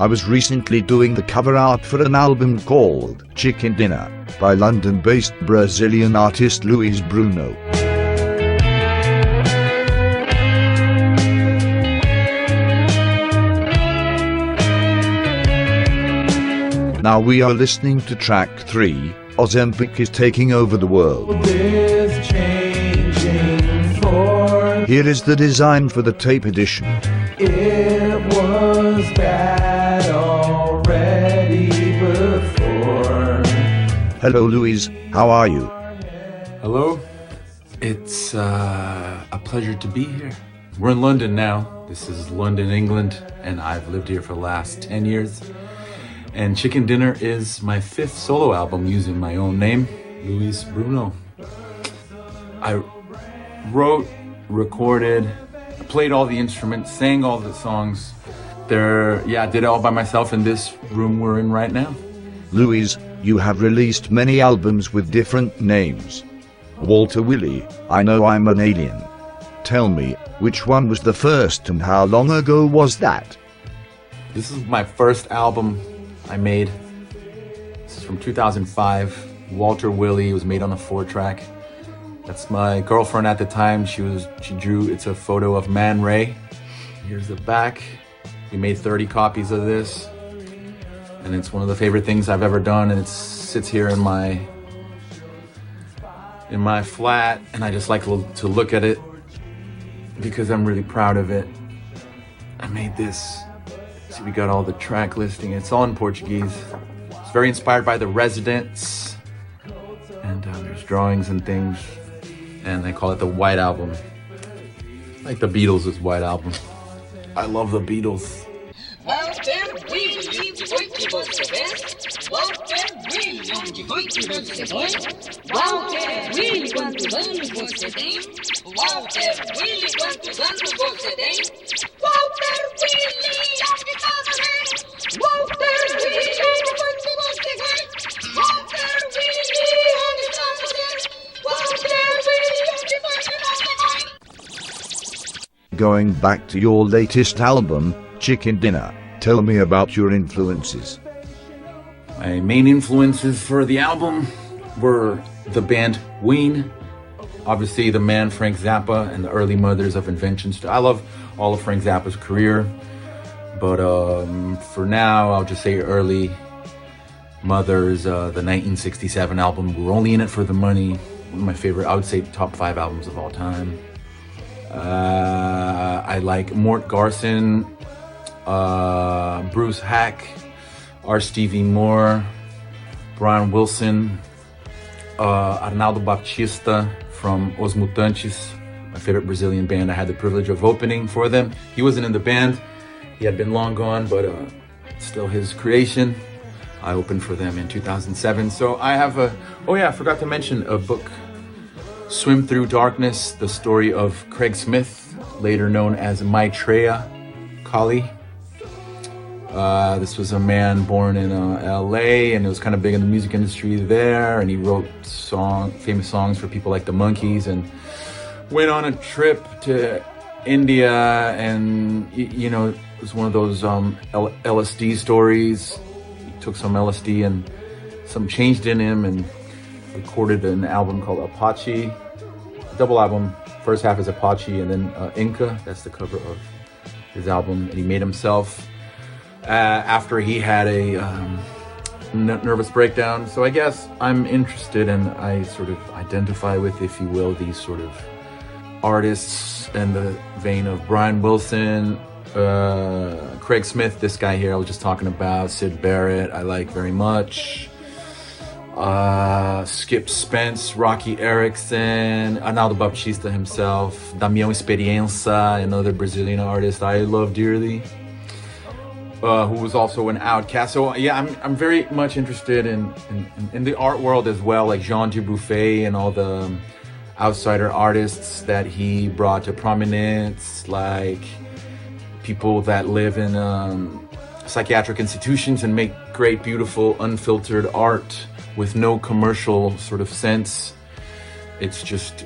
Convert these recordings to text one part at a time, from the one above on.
I was recently doing the cover art for an album called Chicken Dinner by London-based Brazilian artist Luiz Bruno. Now we are listening to track 3, Ozempic is Taking Over the World. Here is the design for the tape edition. It was bad already before. Hello Luiz, how are you? Hello, it's a pleasure to be here. We're in London now. This is London, England, and I've lived here for the last 10 years. And Chicken Dinner is my 5th solo album using my own name, Luiz Bruno. I wrote, recorded, played all the instruments, sang all the songs. I did it all by myself in this room we're in right now. Luiz, you have released many albums with different names. Walter Willie, I Know I'm an Alien. Tell me, which one was the first and how long ago was that? This is my first album I made. This is from 2005. Walter Willie was made on a 4-track. That's my girlfriend at the time. She drew, it's a photo of Man Ray. Here's the back. We made 30 copies of this. And it's one of the favorite things I've ever done. And it sits here in my flat. And I just like to look at it because I'm really proud of it. I made this. See, we got all the track listing. It's all in Portuguese. It's very inspired by The Residents. And there's drawings and things. And they call it the White Album. Like the Beatles' White Album. I love the Beatles. Walter Willie, foi que você vê? Walter Willie, onde foi que você foi? Walter Willie, quantos anos você tem? Walter Willie, quantos anos você tem? Walter Willie, onde você vem? Walter Willie, onde foi que você vai? Walter Willie, onde você vem? Walter Willie, onde foi que você vai? Going back to your latest album, Chicken Dinner, tell me about your influences. My main influences for the album were the band Ween, obviously the man Frank Zappa and the early mothers of invention. I love all of Frank Zappa's career, but for now I'll just say early mothers, the 1967 album, We're Only in It for the Money, one of my favorite, I would say top 5 albums of all time. I like Mort Garson, Bruce Hack, R. Stevie Moore, Brian Wilson, Arnaldo Batista from Os Mutantes, my favorite Brazilian band. I had the privilege of opening for them. He wasn't in the band. He had been long gone, but still his creation. I opened for them in 2007. So I have I forgot to mention a book, Swim Through Darkness, the story of Craig Smith, later known as Maitreya Kali. This was a man born in LA, and it was kind of big in the music industry there, and he wrote famous songs for people like the Monkees, and went on a trip to India, and it was one of those LSD stories. He took some LSD and some changed in him, and recorded an album called Apache, a double album. First half is Apache, and then Inca, that's the cover of his album that he made himself after he had a nervous breakdown. So I guess I'm interested, and I sort of identify with, if you will, these sort of artists in the vein of Brian Wilson, Craig Smith, this guy here I was just talking about, Syd Barrett, I like very much. Skip Spence, Rocky Erickson, Arnaldo Batista himself, Damião Experiência, another Brazilian artist I love dearly. who was also an outcast. So yeah, I'm very much interested in the art world as well, like Jean Dubuffet and all the outsider artists that he brought to prominence, like people that live in psychiatric institutions and make great, beautiful, unfiltered art with no commercial sort of sense. It's just,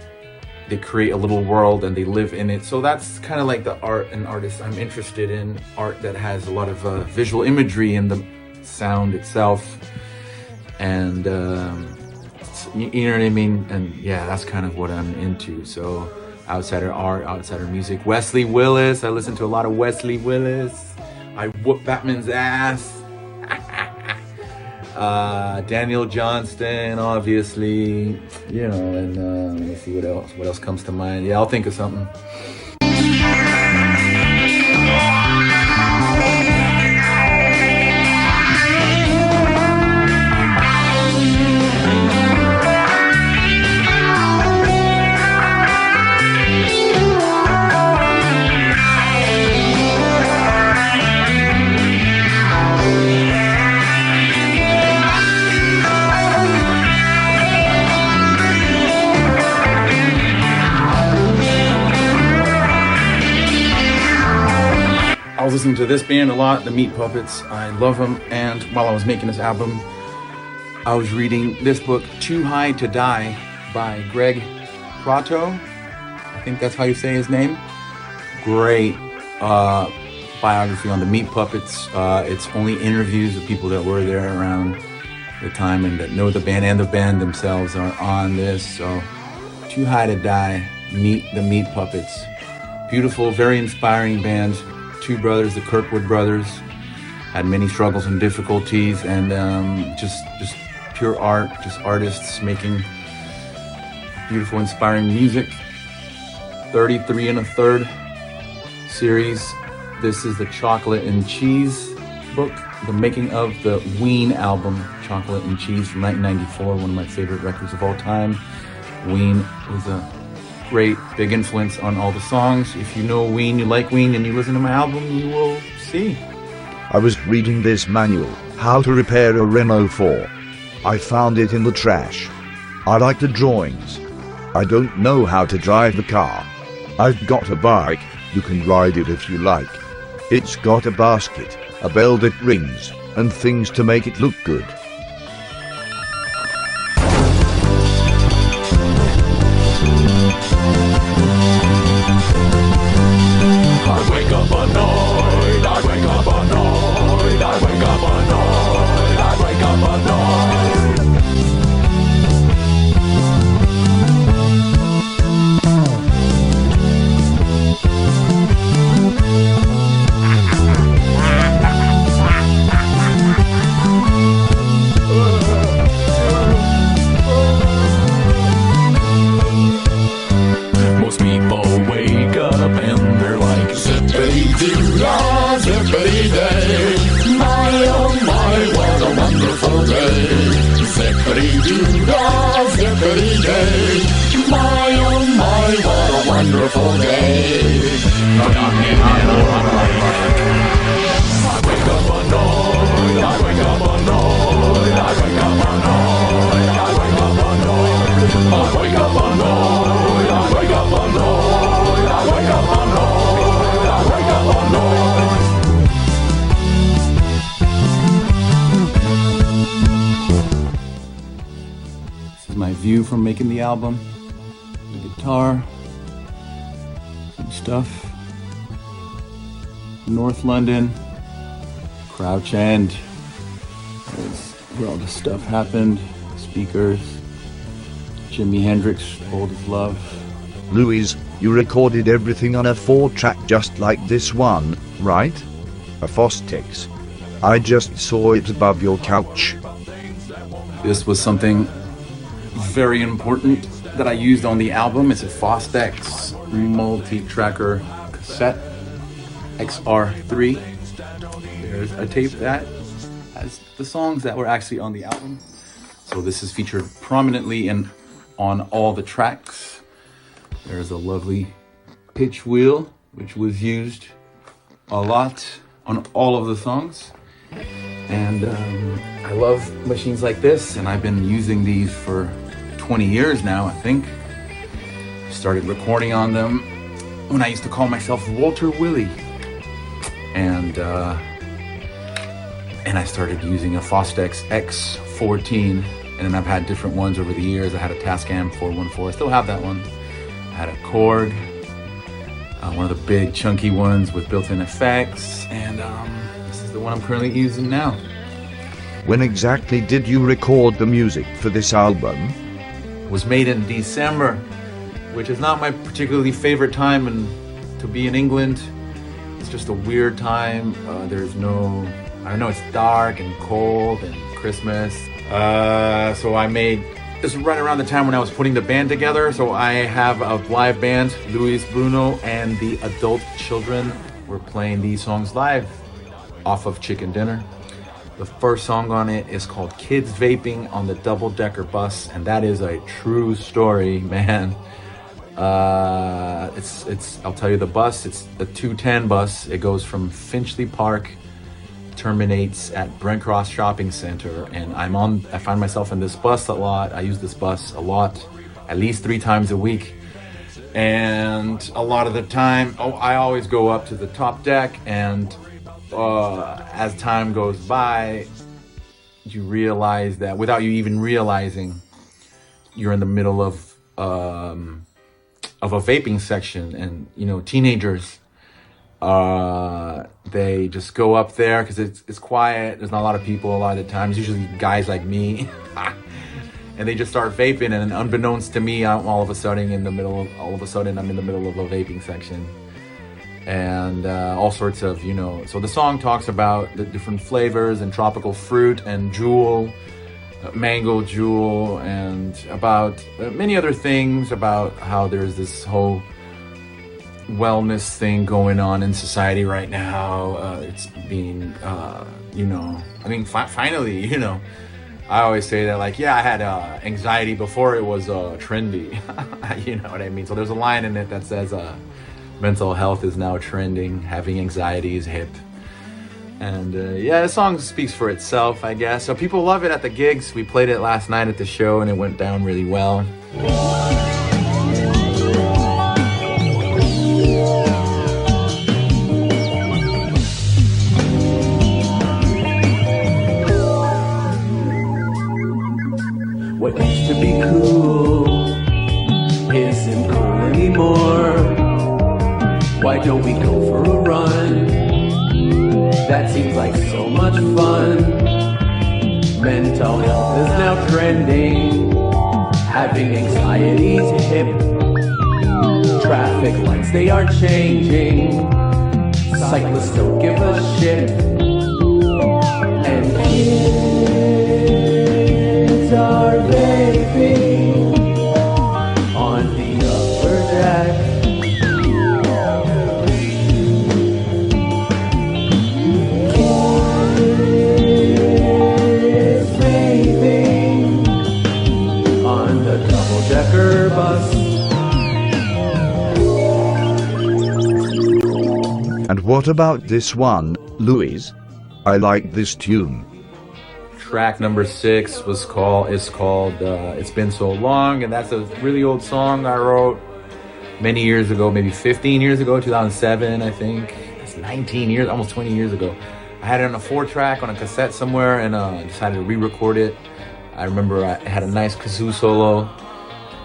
they create a little world and they live in it. So that's kind of like the art and artists I'm interested in. Art that has a lot of visual imagery in the sound itself. And you know what I mean? And yeah, that's kind of what I'm into. So outsider art, outsider music. Wesley Willis, I listen to a lot of Wesley Willis. I whoop Batman's ass. Daniel Johnston, obviously, you know, and let me see what else comes to mind. Yeah, I'll think of something. I was listening to this band a lot, the Meat Puppets. I love them. And while I was making this album, I was reading this book, Too High to Die, by Greg Prato. I think that's how you say his name. Great biography on the Meat Puppets. It's only interviews of people that were there around the time and that know the band, and the band themselves are on this. So, Too High to Die, meet the Meat Puppets. Beautiful, very inspiring band. Two brothers, the Kirkwood brothers, had many struggles and difficulties, and just pure art, just artists making beautiful, inspiring music. 33 1/3 series. This is the Chocolate and Cheese book, the making of the Ween album, Chocolate and Cheese from 1994, one of my favorite records of all time. Ween was a great big influence on all the songs. If you know Ween, you like Ween, and you listen to my album, you will see. I was reading this manual, How to Repair a Renault 4. I found it in the trash. I like the drawings. I don't know how to drive the car. I've got a bike, you can ride it if you like. It's got a basket, a bell that rings, and things to make it look good. View from making the album, the guitar, some stuff. North London, Crouch End, that's where all this stuff happened. Speakers, Jimi Hendrix, Old as Love. Luiz, you recorded everything on a 4-track just like this one, right? A Fostex. I just saw it above your couch. This was something very important that I used on the album. It's a Fostex multi-tracker cassette, XR3. There's a tape that has the songs that were actually on the album. So this is featured prominently on all the tracks. There's a lovely pitch wheel, which was used a lot on all of the songs. And I love machines like this, and I've been using these for 20 years now, I think. Started recording on them when I used to call myself Walter Willie. And I started using a Fostex X14, and then I've had different ones over the years. I had a Tascam 414, I still have that one. I had a Korg, one of the big chunky ones with built-in effects, and this is the one I'm currently using now. When exactly did you record the music for this album? It was made in December, which is not my particularly favorite time to be in England. It's just a weird time. There's no, I don't know, it's dark and cold and Christmas. So I made this right around the time when I was putting the band together. So I have a live band, Luiz Bruno and the adult children were playing these songs live off of Chicken Dinner. The first song on it is called Kids Vaping on the Double-Decker Bus, and that is a true story, man. I'll tell you the bus, it's the 210 bus. It goes from Finchley Park, terminates at Brent Cross Shopping Center, and I find myself in this bus a lot. I use this bus a lot, at least 3 times a week. And a lot of the time, I always go up to the top deck, and as time goes by, you realize that without you even realizing, you're in the middle of a vaping section, and you know, teenagers, they just go up there because it's quiet. There's not a lot of people a lot of the time. It's usually guys like me, and they just start vaping. And unbeknownst to me, all of a sudden I'm in the middle of a vaping section, and all sorts of, you know. So the song talks about the different flavors and tropical fruit and Juul. Mango Juul, and about many other things, about how there's this whole wellness thing going on in society right now. It's being, you know, I mean, finally, you know, I always say that, like, yeah, I had anxiety before it was trendy. You know what I mean? So there's a line in it that says mental health is now trending, having anxiety is hip. And yeah, the song speaks for itself, I guess. So people love it at the gigs. We played it last night at the show, and it went down really well. What used to be cool isn't cool anymore. Why don't we go for a run? That seems like so much fun. Mental health is now trending. Having anxiety's hip. Traffic lights, they are changing. Cyclists don't give a shit. And kids are vaping on the upper deck. Bus. And what about this one, Louise? I like this tune. Track number 6 is called It's Been So Long, and that's a really old song I wrote many years ago, maybe 15 years ago, 2007, I think. That's 19 years, almost 20 years ago. I had it on a 4-track on a cassette somewhere, and decided to re-record it. I remember I had a nice kazoo solo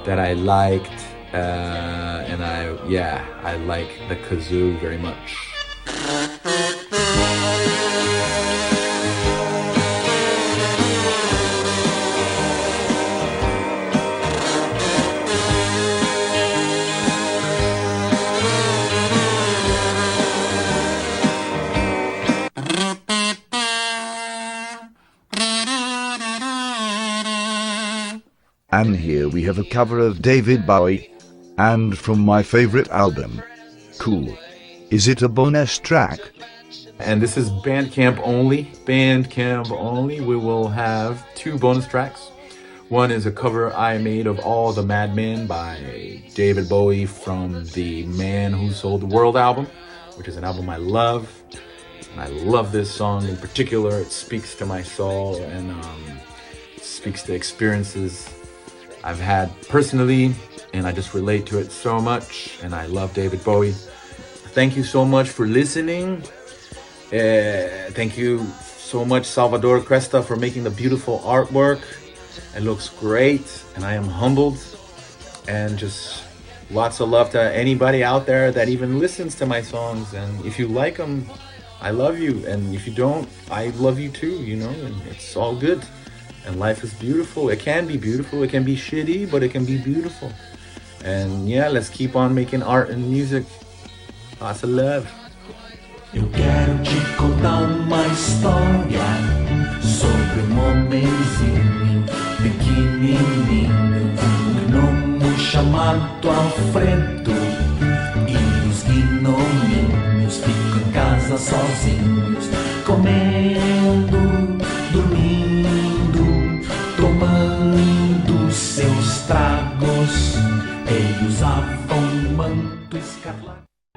that I liked, and I like the kazoo very much. And here we have a cover of David Bowie, and from my favorite album. Cool. Is it a bonus track? And this is Bandcamp only. Bandcamp only. We will have 2 bonus tracks. One is a cover I made of All the Madmen by David Bowie from the Man Who Sold the World album, which is an album I love. I love this song in particular. It speaks to my soul and speaks to experiences I've had personally, and I just relate to it so much, and I love David Bowie. Thank you so much for listening. Thank you so much, Salvador Cresta, for making the beautiful artwork. It looks great, and I am humbled. And just lots of love to anybody out there that even listens to my songs. And if you like them, I love you. And if you don't, I love you too, you know, and it's all good. And life is beautiful. It can be beautiful. It can be shitty, but it can be beautiful. And yeah, let's keep on making art and music. Lots of love. Eu quero te contar uma história sobre um homenzinho pequenininho, um gnomo chamado Alfredo, e os gnominhos ficam em casa sozinhos, comendo, dormindo, tomando seus tragos. Eles usavam um manto escarlate.